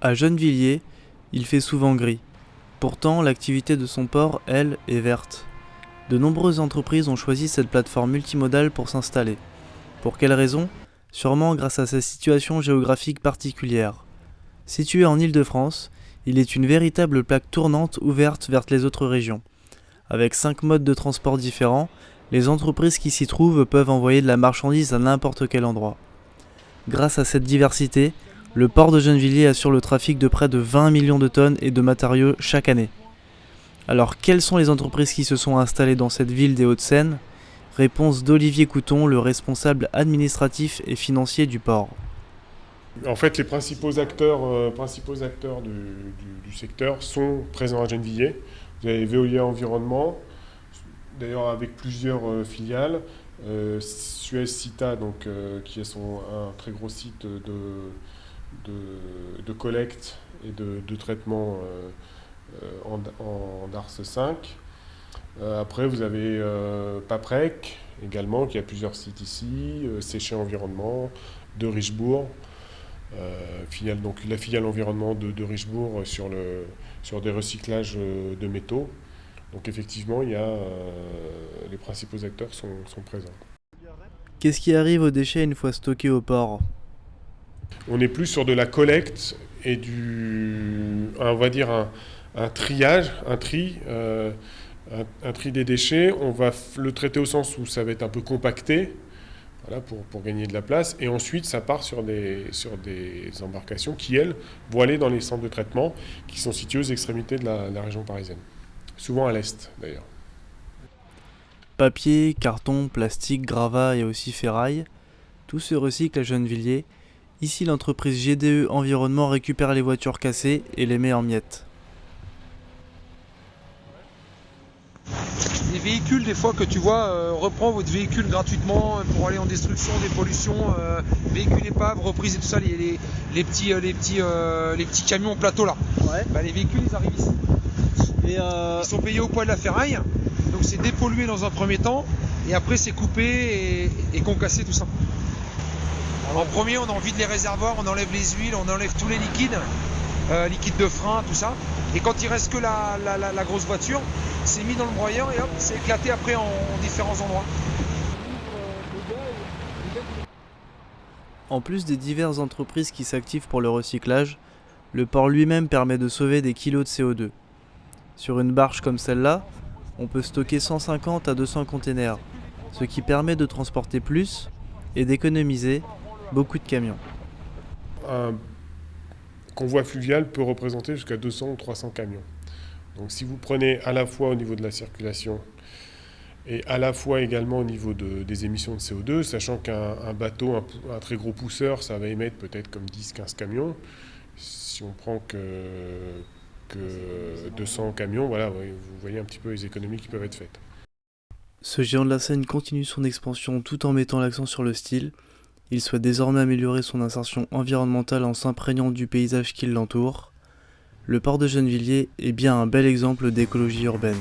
À Gennevilliers, il fait souvent gris. Pourtant, l'activité de son port, elle, est verte. De nombreuses entreprises ont choisi cette plateforme multimodale pour s'installer. Pour quelle raison ? Sûrement grâce à sa situation géographique particulière. Situé en Île-de-France, il est une véritable plaque tournante ouverte vers les autres régions. Avec 5 modes de transport différents, les entreprises qui s'y trouvent peuvent envoyer de la marchandise à n'importe quel endroit. Grâce à cette diversité, le port de Gennevilliers assure le trafic de près de 20 millions de tonnes et de matériaux chaque année. Alors, quelles sont les entreprises qui se sont installées dans cette ville des Hauts-de-Seine ? Réponse d'Olivier Couton, le responsable administratif et financier du port. En fait, les principaux acteurs du secteur sont présents à Gennevilliers. Vous avez Veolia Environnement, d'ailleurs avec plusieurs filiales. Suez Cita, qui est un très gros site de collecte et de traitement en Darse 5. Après, vous avez Paprec également, qui a plusieurs sites ici, Séché Environnement, de Richebourg, la filiale environnement de Richebourg sur des recyclages de métaux. Donc effectivement, les principaux acteurs sont présents. Qu'est-ce qui arrive aux déchets une fois stockés au port ? On est plus sur de la collecte et on va dire un triage, un tri des déchets. On va le traiter au sens où ça va être un peu compacté, voilà, pour gagner de la place. Et ensuite, ça part sur des embarcations qui, elles, vont aller dans les centres de traitement qui sont situés aux extrémités de la région parisienne. Souvent à l'est, d'ailleurs. Papier, carton, plastique, gravat et aussi ferraille, tout se recycle à Gennevilliers. Ici, l'entreprise GDE Environnement récupère les voitures cassées et les met en miettes. Les véhicules, des fois que tu vois, reprend votre véhicule gratuitement pour aller en destruction, dépollution, véhicules épave, reprise et tout ça, les petits camions en plateau là. Ouais. Bah, les véhicules, ils arrivent ici. Ils sont payés au poids de la ferraille, donc c'est dépollué dans un premier temps, et après c'est coupé et concassé tout ça. En premier, on vide les réservoirs, on enlève les huiles, on enlève tous les liquides, liquides de frein, tout ça. Et quand il reste que la grosse voiture, c'est mis dans le broyeur et hop, c'est éclaté après en différents endroits. En plus des diverses entreprises qui s'activent pour le recyclage, le port lui-même permet de sauver des kilos de CO2. Sur une barge comme celle-là, on peut stocker 150 à 200 containers, ce qui permet de transporter plus et d'économiser beaucoup de camions. Un convoi fluvial peut représenter jusqu'à 200 ou 300 camions. Donc si vous prenez à la fois au niveau de la circulation et à la fois également au niveau des émissions de CO2, sachant qu'un bateau, un très gros pousseur, ça va émettre peut-être comme 10-15 camions. Si on prend que 200 camions, voilà, vous voyez un petit peu les économies qui peuvent être faites. Ce géant de la Seine continue son expansion tout en mettant l'accent sur le style. Il souhaite désormais améliorer son insertion environnementale en s'imprégnant du paysage qui l'entoure. Le port de Gennevilliers est bien un bel exemple d'écologie urbaine.